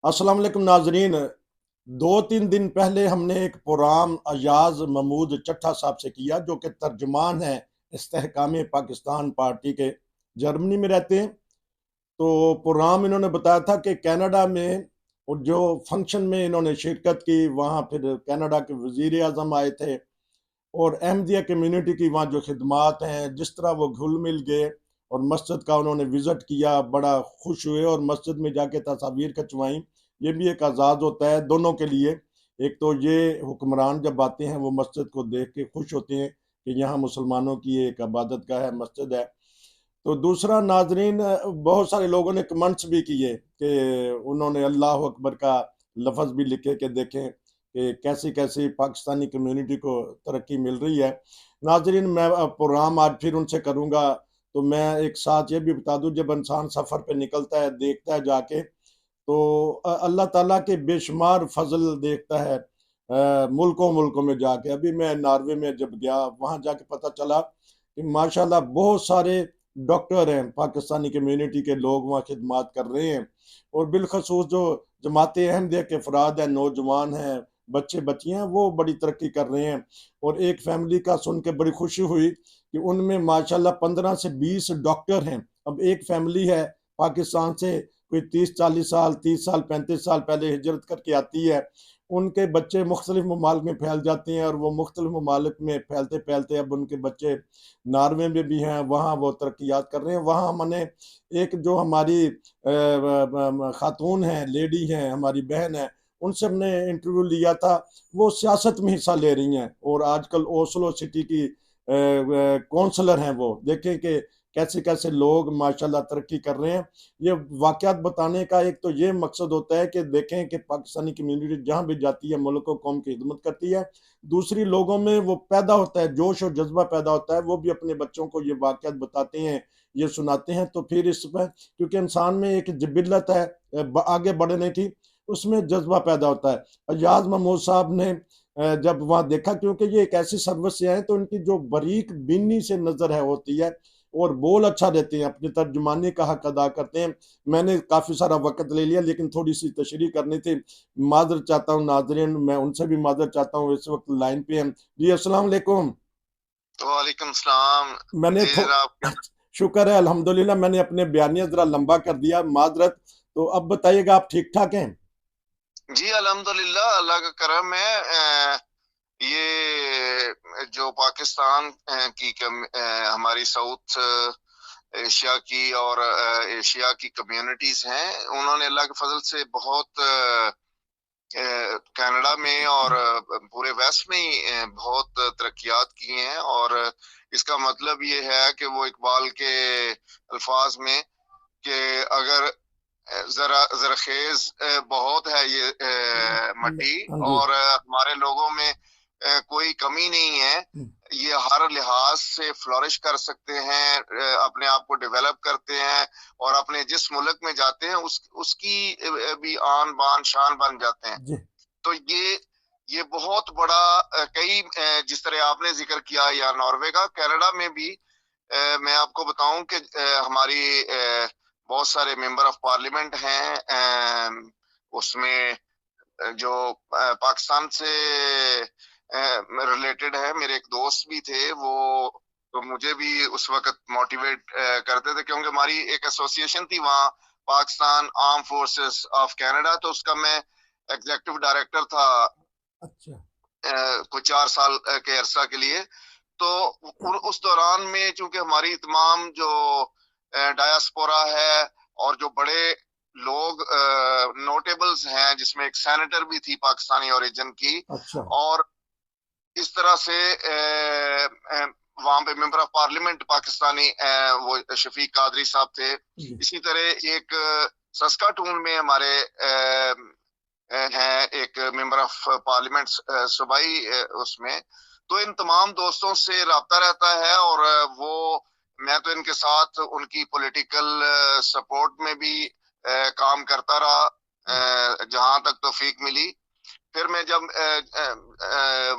अस्सलाम वालेकुम नाजरीन। 2-3 दिन पहले हमने एक प्रोग्राम अयाज महमूद चट्ठा साहब से किया, जो कि तर्जुमान है इस्तेहकाम पाकिस्तान पार्टी के, जर्मनी में रहते हैं। तो प्रोग्राम इन्होंने बताया था कि कनाडा में और जो फंक्शन में इन्होंने शिरकत की, वहाँ फिर कनाडा के वजीर आजम आए थे और अहमदिया कम्युनिटी की वहाँ जो खिदमात हैं, जिस तरह वो घुल मिल गए और मस्जिद का उन्होंने विज़िट किया, बड़ा खुश हुए और मस्जिद में जाके तस्वीर खिंचवाई। ये भी एक आज़ाद होता है दोनों के लिए। एक तो ये हुक्मरान जब आते हैं वो मस्जिद को देख के खुश होते हैं कि यहाँ मुसलमानों की एक इबादत गाह है, मस्जिद है। तो दूसरा नाजरीन, बहुत सारे लोगों ने कमेंट्स भी किए कि उन्होंने अल्लाह अकबर का लफ्ज़ भी लिखे कि देखें कि कैसी कैसी पाकिस्तानी कम्युनिटी को तरक्की मिल रही है। नाजरीन, मैं प्रोग्राम आज फिर उनसे करूँगा। तो मैं एक साथ ये भी बता दूं, जब इंसान सफ़र पे निकलता है, देखता है जाके, तो अल्लाह ताला के बेशुमार फजल देखता है। मुल्कों मुल्कों में जाके, अभी मैं नॉर्वे में जब गया, वहाँ जाके पता चला कि माशाल्लाह बहुत सारे डॉक्टर हैं, पाकिस्तानी कम्युनिटी के लोग वहाँ खिदमात कर रहे हैं। और बिलखसूस जो जमात अहमदिया के अफराद हैं, नौजवान हैं, बच्चे बच्चियाँ हैं, वो बड़ी तरक्की कर रहे हैं। और एक फैमिली का सुन के बड़ी खुशी हुई कि उनमें माशाल्लाह 15 से 20 डॉक्टर हैं। अब एक फैमिली है पाकिस्तान से, कोई 30-40 साल, 30 साल, 35 साल पहले हिजरत करके आती है। उनके बच्चे मुख्तलिफ ममालिक में फैल जाते हैं और वो मुख्तलिफ ममालिक में फैलते फैलते अब उनके बच्चे नॉर्वे में भी हैं, वहाँ वो तरक्यात कर रहे हैं। वहाँ मैंने एक जो हमारी खातून हैं, लेडी हैं, हमारी बहन है, उनसे हमने इंटरव्यू लिया था। वो सियासत में हिस्सा ले रही हैं और आजकल ओस्लो सिटी की काउंसलर हैं। वो देखें कि कैसे कैसे लोग माशाल्लाह तरक्की कर रहे हैं। ये वाकयात बताने का एक तो ये मकसद होता है कि देखें कि पाकिस्तानी कम्युनिटी जहाँ भी जाती है मुल्क और कौम की खिदमत करती है। दूसरी लोगों में वो पैदा होता है, जोश और जज्बा पैदा होता है, वो भी अपने बच्चों को ये वाकयात बताते हैं, ये सुनाते हैं। तो फिर इस पर, क्योंकि इंसान में एक जिबिल्लत है आगे बढ़ने की, उसमें जज्बा पैदा होता है। अयाज महमूद साहब ने जब वहाँ देखा, क्योंकि ये एक ऐसी सर्विस से आए, तो उनकी जो बारीक बीनी से नजर है होती है और बोल अच्छा देते हैं, अपनी तर्जुमानी का हक अदा करते हैं। मैंने काफ़ी सारा वक्त ले लिया, लेकिन थोड़ी सी तशरीह करनी थी। माजरत चाहता हूँ नाजरीन, मैं उनसे भी माजरत चाहता हूँ, इस वक्त लाइन पे हैं जी। अस्सलाम वालेकुम। वालेकुम सलाम। मैंने जी थो जनाब क्या। शुक्र है, अल्हम्दुलिल्लाह। मैंने अपने बयानिया जरा लंबा कर दिया, माजरत। तो अब बताइएगा, आप ठीक ठाक हैं? जी अल्हम्दुलिल्लाह, अल्लाह का करम है। ये जो पाकिस्तान की हमारी साउथ एशिया की और एशिया की कम्युनिटीज हैं, उन्होंने अल्लाह के फजल से बहुत कनाडा में और पूरे वेस्ट में ही बहुत तरक्कियात की हैं। और इसका मतलब ये है कि वो इकबाल के अल्फाज में कि अगर जरा जरखेज बहुत है ये मट्टी, हाँ जी। और हमारे लोगों में कोई कमी नहीं है। ये हर लिहाज से फ्लोरिश कर सकते हैं, अपने आप को डेवलप करते हैं, और अपने जिस मुल्क में जाते हैं उसकी भी आन बान शान बन जाते हैं। जी। तो ये बहुत बड़ा कई जिस तरह आपने जिक्र किया या नॉर्वे का, कनाडा में भी मैं आपको बताऊं कि हमारी बहुत सारे मेंबर ऑफ पार्लियामेंट हैं। उसमें जो पाकिस्तान से रिलेटेड है, मेरे एक दोस्त भी थे वो, तो मुझे भी उस वक्त मोटिवेट करते थे, क्योंकि हमारी एक एसोसिएशन थी वहाँ, Pakistan arm forces of Canada. तो उसका मैं एग्जीक्यूटिव डायरेक्टर था अच्छा। कुछ 4 साल के अरसा के लिए। तो उस दौरान में चूंकि हमारी तमाम जो डायस्पोरा है और जो बड़े लोग नोटेबल्स हैं, जिसमें एक सेनेटर भी थी पाकिस्तानी ओरिजिन की, अच्छा। और इस तरह से वहां पे मेंबर ऑफ पार्लियामेंट पाकिस्तानी वो शफीक कादरी साहब थे। जी। इसी तरह एक सस्काटून में हमारे हैं एक मेंबर ऑफ पार्लियामेंट सूबाई उसमें। तो इन तमाम दोस्तों से राब्ता रहता है, और वो मैं तो इनके साथ उनकी पॉलिटिकल सपोर्ट में भी काम करता रहा जहां तक तौफीक मिली। फिर मैं जब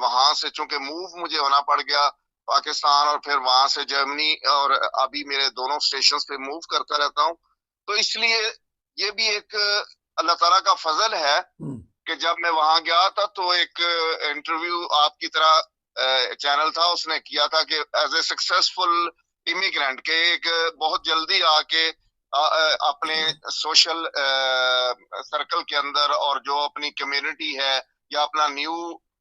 वहां से चूंकि मूव मुझे होना पड़ गया पाकिस्तान, और फिर वहां से जर्मनी, और अभी मेरे दोनों स्टेशन पे मूव करता रहता हूँ। तो इसलिए ये भी एक अल्लाह ताला का फजल है कि जब मैं वहां गया था तो एक इंटरव्यू आपकी तरह चैनल था, उसने किया था कि एज ए सक्सेसफुल इमिग्रेंट के एक बहुत जल्दी आके अपने सोशल सर्कल के अंदर और जो अपनी कम्युनिटी है या अपना न्यू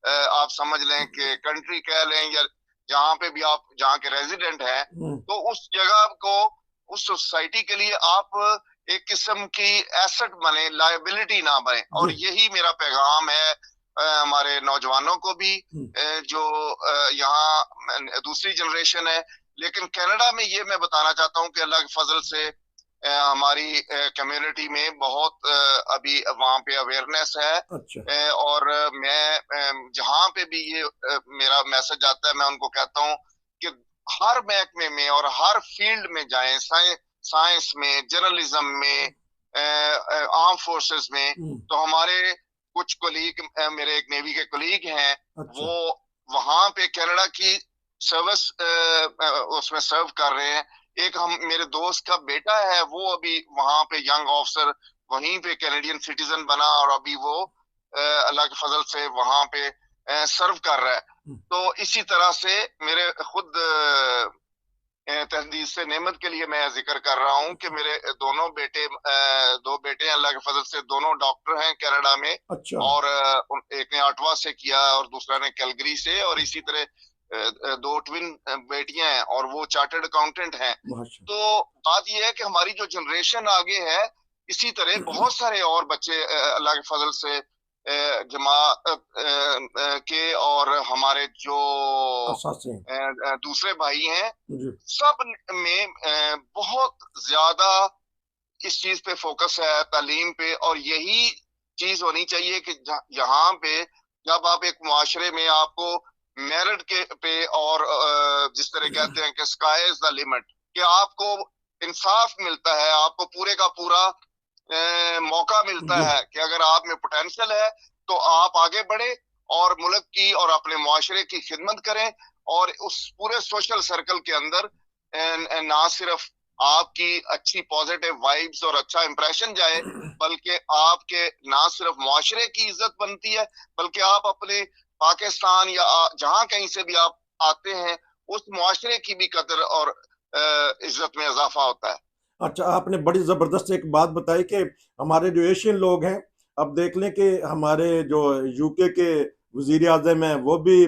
आप समझ लें कि कंट्री कह लें या जहाँ पे भी आप जहाँ के रेजिडेंट हैं, तो उस जगह को उस सोसाइटी के लिए आप एक किस्म की एसेट बने, लायबिलिटी ना बने। और यही मेरा पैगाम है हमारे नौजवानों को भी, जो यहाँ दूसरी जनरेशन है। लेकिन कनाडा में ये मैं बताना चाहता हूँ कि अल्लाह के फजल से हमारी कम्युनिटी में बहुत अभी वहाँ पे अवेयरनेस है। अच्छा। और मैं जहाँ पे भी ये मेरा मैसेज आता है, मैं उनको कहता हूँ कि हर महकमे में और हर फील्ड में जाएं, साइंस में, जर्नलिज्म में, आर्म फोर्सेस में। तो हमारे कुछ कोलीग, मेरे एक नेवी के कोलीग हैं, अच्छा। वो वहां पे कनाडा की सर्विस उसमें सर्व कर रहे हैं। एक मेरे दोस्त का बेटा है, वो अभी वहां पे यंग ऑफिसर वहीं पे कैनेडियन सिटीजन बना और अभी वो अल्लाह के फजल से वहां पे सर्व कर रहा है। तो इसी तरह से मेरे खुद तहदीद से नेमत के लिए मैं जिक्र कर रहा हूँ कि मेरे दो बेटे अल्लाह के फजल से दोनों डॉक्टर हैं कनाडा में। अच्छा। और एक ने ऑटवा से किया और दूसरा ने कैलगरी से, और इसी तरह दो ट्विन बेटियां हैं और वो चार्टर्ड अकाउंटेंट हैं। तो बात यह है कि हमारी जो जनरेशन आगे है, इसी तरह बहुत सारे और बच्चे अल्लाह के फजल से जमात के और हमारे जो दूसरे भाई हैं, सब में बहुत ज्यादा इस चीज पे फोकस है, तालीम पे। और यही चीज होनी चाहिए कि यहाँ पे जब आप एक मुआशरे में आपको मेरिट के पे और जिस तरह कहते हैं कि स्काई इज द लिमिट, कि आपको इंसाफ मिलता है, आपको पूरे का पूरा मौका मिलता है कि अगर आप में पोटेंशियल है तो आप आगे बढ़े और मुल्क की और अपने मुआशरे की खिदमत करें। और उस पूरे सोशल सर्कल के अंदर ना सिर्फ आपकी अच्छी पॉजिटिव वाइब्स और अच्छा इंप्रेशन जाए, बल्कि आपके ना सिर्फ मुआशरे की इज्जत बनती है, बल्कि आप अपने पाकिस्तान या जहां कहीं से भी आप आते हैं, उस मुआशरे की भी कदर और इज्जत में इजाफा होता है। अच्छा, आपने बड़ी जबरदस्त एक बात बताई कि हमारे जो एशियन लोग हैं, अब देख लें कि हमारे जो यूके के वजीर आज़म हैं, वो भी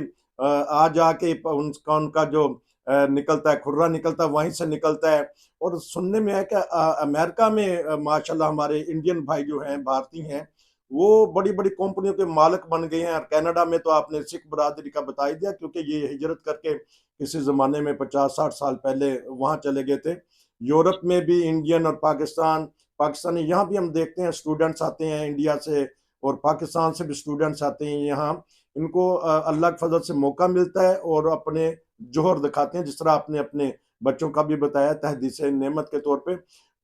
आ जाके उनका जो निकलता है, खुर्रा निकलता है, वहीं से निकलता है। और सुनने में है कि अमेरिका में माशाल्लाह हमारे इंडियन भाई जो हैं, भारतीय हैं, वो बड़ी बड़ी कंपनियों के मालिक बन गए हैं। और कनाडा में तो आपने सिख बरादरी का बता ही दिया, क्योंकि ये हिजरत करके किसी ज़माने में 50-60 साल पहले वहाँ चले गए थे। यूरोप में भी इंडियन और पाकिस्तानी यहाँ भी हम देखते हैं स्टूडेंट्स आते हैं इंडिया से, और पाकिस्तान से भी स्टूडेंट्स आते हैं यहाँ। इनको अल्लाह के फजल से मौका मिलता है और अपने जोहर दिखाते हैं, जिस तरह आपने अपने बच्चों का भी बताया तहदीस नेमत के तौर पे।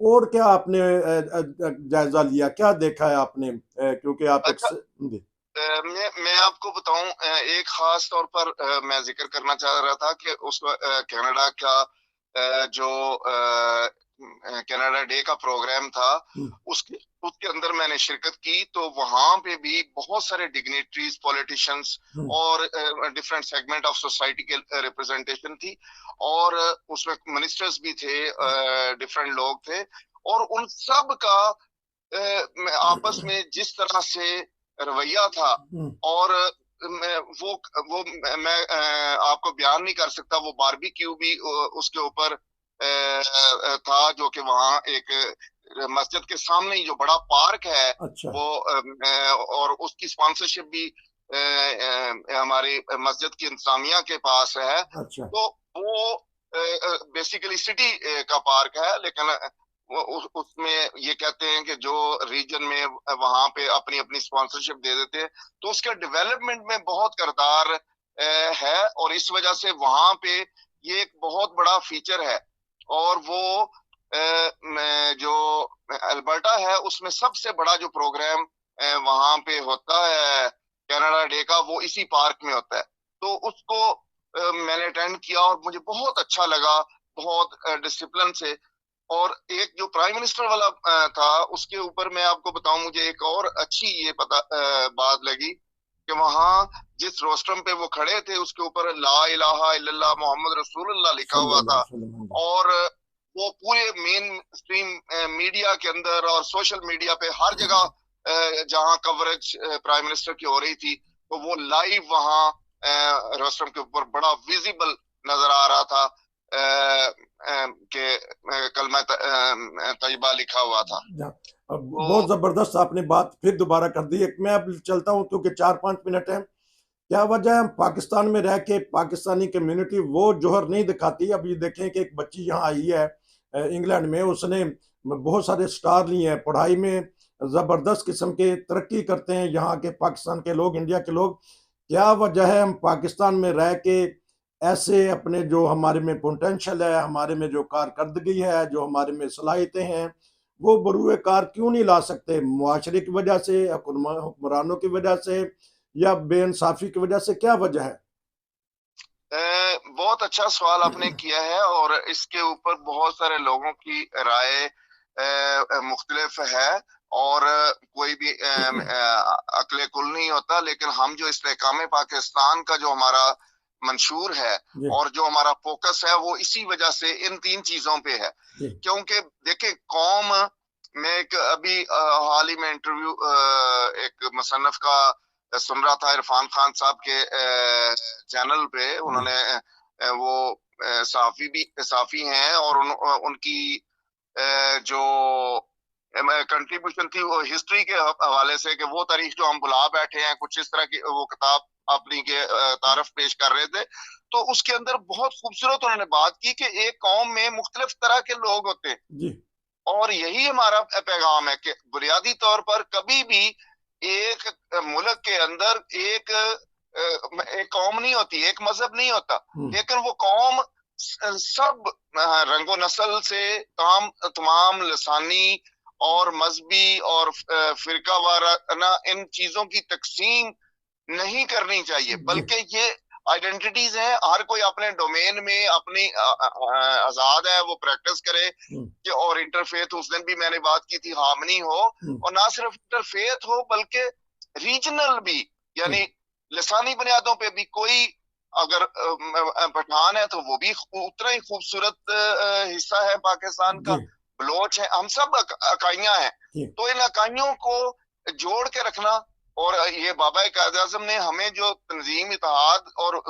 और क्या आपने जायजा लिया, क्या देखा है आपने, क्योंकि आप अच्छा, मैं आपको बताऊं, एक खास तौर पर मैं जिक्र करना चाह रहा था कि उस कनाडा का जो कनाडा डे का प्रोग्राम था, उसके अंदर मैंने शिरकत की। तो वहां पे भी बहुत सारे डिग्निटरीज, पॉलिटिशियंस और डिफरेंट सेगमेंट ऑफ सोसाइटी के रिप्रेजेंटेशन थी, और उसमें मिनिस्टर्स भी थे, डिफरेंट लोग थे। और उन सब का आपस में जिस तरह से रवैया था, और वो मैं आपको बयान नहीं कर सकता। वो बारबेक्यू भी उसके ऊपर था, जो कि वहाँ एक मस्जिद के सामने ही जो बड़ा पार्क है, अच्छा। वो और उसकी स्पॉन्सरशिप भी हमारी मस्जिद की इंतजामिया के पास है। अच्छा। तो वो बेसिकली सिटी का पार्क है, लेकिन उसमें ये कहते हैं कि जो रीजन में वहां पे अपनी अपनी स्पॉन्सरशिप दे देते हैं, तो उसके डेवलपमेंट में बहुत किरदार है। और इस वजह से वहां पे ये एक बहुत बड़ा फीचर है। और वो जो अल्बर्टा है, उसमें सबसे बड़ा जो प्रोग्राम वहां पे होता है कनाडा डे का, वो इसी पार्क में होता है। तो उसको मैंने अटेंड किया और मुझे बहुत अच्छा लगा, बहुत डिसिप्लिन से। और एक जो प्राइम मिनिस्टर वाला था, उसके ऊपर मैं आपको बताऊं, मुझे एक और अच्छी ये बात लगी कि वहां जिस रोस्टम पे वो खड़े थे उसके ऊपर ला इलाहा इल्लल्लाह मोहम्मद रसूलुल्लाह लिखा हुआ था। सल्लल्लाहु अलैहि वसल्लम। और वो पूरे मेन स्ट्रीम मीडिया के अंदर और सोशल मीडिया पे हर जगह जहां कवरेज प्राइम मिनिस्टर की हो रही थी, तो वो लाइव वहां रोस्टम के ऊपर बड़ा विजिबल नजर आ रहा था कि कलमा तैयबा लिखा हुआ था। अब तो बहुत जबरदस्त आपने बात फिर दोबारा कर दी। एक मैं अब चलता हूं क्योंकि 4-5 मिनट है। क्या वजह है हम पाकिस्तान में रह के पाकिस्तानी कम्युनिटी वो जोहर नहीं दिखाती? अब ये देखें कि एक बच्ची यहाँ आई है इंग्लैंड में, उसने बहुत सारे स्टार लिए हैं, पढ़ाई में जबरदस्त किस्म के तरक्की करते हैं यहाँ के पाकिस्तान के लोग, इंडिया के लोग। क्या वजह है हम पाकिस्तान में रह के ऐसे अपने जो हमारे में पोटेंशियल है, हमारे में जो कारकर्दगी है, जो हमारे में सलाहियतें हैं, वो बरूए कार क्यों नहीं ला सकते? मुआशरे की वजह से, हुक्मरानों की वजह से, या बेइंसाफी की वजह से? क्या वजह है? बहुत अच्छा सवाल आपने किया है, और इसके ऊपर बहुत सारे लोगों की राय मुख्तलिफ है, और कोई भी अक्ले कुल नहीं होता। लेकिन हम जो इस्तेहकाम पाकिस्तान का जो हमारा मंशूर है और जो हमारा फोकस है, वो इसी वजह से इन 3 चीजों पे है। क्योंकि देखें, कौम में एक अभी हाल ही में इंटरव्यू एक मुसन्नफ का सुन रहा था, इरफान खान साहब के चैनल पे। उन्होंने वो साफी हैं, और उनकी जो कंट्रीब्यूशन थी वो हिस्ट्री के हवाले से, कि वो तारीख जो हम भुला बैठे हैं, कुछ इस तरह की वो किताब अपनी के तारफ पेश कर रहे थे। तो उसके अंदर बहुत खूबसूरत उन्होंने बात की कि एक कौम में मुख्तलिफ तरह के लोग होते हैं, और यही हमारा पैगाम है कि बुनियादी तौर पर कभी भी एक मुल्क के अंदर एक कौम नहीं होती, एक मजहब नहीं होता, लेकिन वो कौम सब रंगो नस्ल से तमाम लसानी और मजहबी और फिरका वाराना इन चीजों की तकसीम नहीं करनी चाहिए, बल्कि ये आइडेंटिटीज हैं। हर कोई अपने डोमेन में अपनी आजाद है, वो प्रैक्टिस करे कि, और इंटरफेथ, उस दिन भी मैंने बात की थी, हार्मनी हो, और ना सिर्फ इंटरफेथ हो बल्कि रीजनल भी, यानी लसानी बुनियादों पे भी कोई अगर पठान है तो वो भी उतना ही खूबसूरत हिस्सा है पाकिस्तान का, बलोच है, हम सब इकाइयां हैं। तो इन इकाइयों को जोड़ के रखना, और ये बाबा कायद आज़म ने हमें जो तंजीम, इत्तेहाद और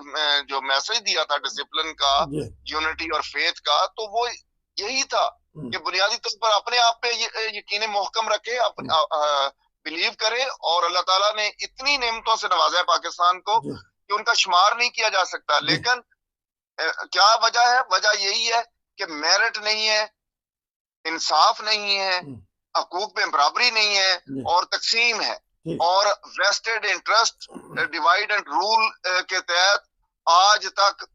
जो मैसेज दिया था डिसिप्लिन का, यूनिटी और फेथ का, तो वो यही था कि बुनियादी तौर पर अपने आप पे यकीन मोहकम रखे, बिलीव करे, और अल्लाह ताला ने इतनी नेमतों से नवाजा है पाकिस्तान को कि उनका शुमार नहीं किया जा सकता। लेकिन क्या वजह है? वजह यही है कि मेरिट नहीं है, इंसाफ नहीं है, हकूक में बराबरी नहीं है, और तकसीम है, और vested interest, divide and rule के तहत आज तक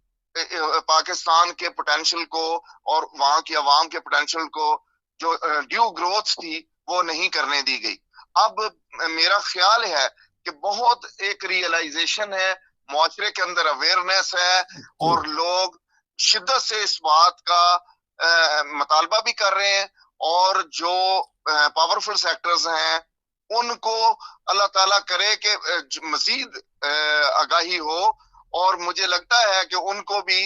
पाकिस्तान के पोटेंशियल को और वहां की आवाम के पोटेंशियल को जो ड्यू ग्रोथ थी वो नहीं करने दी गई। अब मेरा ख्याल है कि बहुत एक रियलाइजेशन है, मुआशरे के अंदर अवेयरनेस है, और लोग शिद्दत से इस बात का मुतालबा भी कर रहे हैं, और जो पावरफुल सेक्टर्स हैं उनको अल्लाह ताला करे कि मजीद आगाही हो। और मुझे लगता है कि उनको भी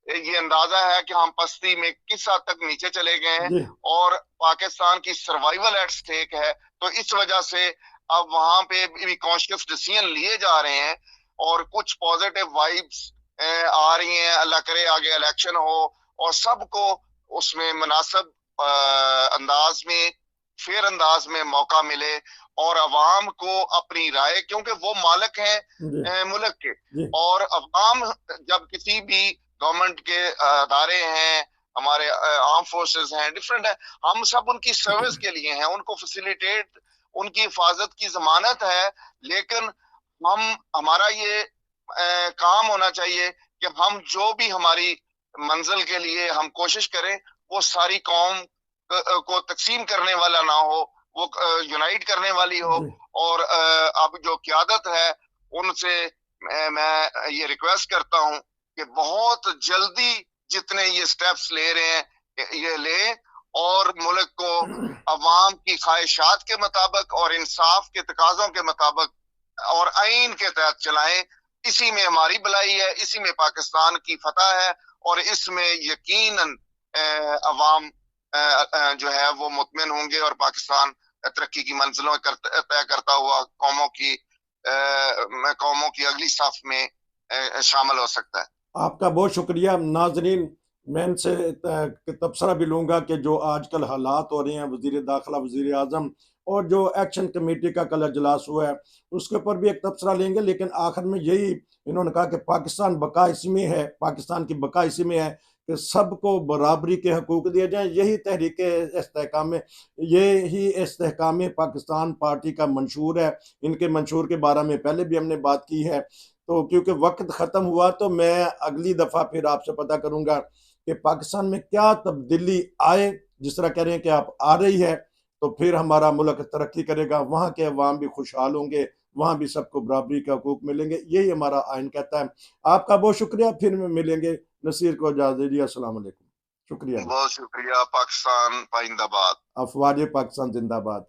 ये अंदाजा है कि हम पस्ती में किस हद तक नीचे चले गए हैं, और पाकिस्तान की सर्वाइवल एट स्टेक है। तो इस वजह से अब वहां पे भी कॉन्शियस डिसीजन लिए जा रहे हैं, और कुछ पॉजिटिव वाइब्स आ रही हैं। अल्लाह करे आगे इलेक्शन हो और सबको उसमें मुनासिब अंदाज में, फेयर अंदाज में मौका मिले, और अवाम को अपनी राय, क्योंकि वो मालिक हैं मुल्क के, और अवाम जब किसी भी गवर्नमेंट के अदारे हैं, हमारे आर्म फोर्सेस हैं, डिफरेंट है, हम सब उनकी सर्विस के लिए हैं, उनको फैसिलिटेट, उनकी हिफाजत की जमानत है। लेकिन हमारा ये काम होना चाहिए कि हम जो भी हमारी मंजिल के लिए हम कोशिश करें, वो सारी कौम को तकसीम करने वाला ना हो, वो यूनाइट करने वाली हो। और अब जो क़यादत है उनसे मैं ये रिक्वेस्ट करता हूं कि बहुत जल्दी जितने ये स्टेप्स ले रहे हैं ये लें, और मुल्क को अवाम की ख्वाहिशात के मुताबिक और इंसाफ के तकाजों के मुताबिक और आइन के तहत चलाएं। इसी में हमारी भलाई है, इसी में पाकिस्तान की फतह है, और इसमें यकीनन अवाम जो है वो मुतमिन होंगे और पाकिस्तान तरक्की की मंजिलों तय करता हुआ कौमों की अगली सफ में शामिल हो सकता है। आपका बहुत शुक्रिया। नाजरीन, मैं इनसे तबसरा भी लूँगा कि जो आजकल हालात हो रहे हैं, वज़ीर दाखिला, वज़ीर आज़म और जो एक्शन कमेटी का कल इजलास हुआ है, उसके ऊपर भी एक तबसरा लेंगे। लेकिन आखिर में यही इन्होंने कहा कि पाकिस्तान बका इसी में है, पाकिस्तान की बका इसी में है कि सबको बराबरी के हकूक़ दिए जाएँ। यही तहरीक इस्तेहकाम, यही इस्तेहकाम पाकिस्तान पार्टी का मंशूर है। इनके मंशूर के बारे में पहले भी हमने बात की है। तो क्योंकि वक्त ख़त्म हुआ, तो मैं अगली दफ़ा फिर आपसे पता करूँगा कि पाकिस्तान में क्या तब्दीली आए। जिस तरह कह रहे हैं कि आप आ रही है, तो फिर हमारा मुल्क तरक्की करेगा, वहाँ के अवाम भी खुशहाल होंगे, वहाँ भी सबको बराबरी के हकूक़ मिलेंगे। यही हमारा आइन कहता है। आपका बहुत शुक्रिया, फिर मिलेंगे। नसीर को इजाज़त दीजिए। अस्सलाम वालेकुम। शुक्रिया जी। बहुत शुक्रिया। पाकिस्तान पाइंदाबाद। अफवाज पाकिस्तान जिंदाबाद।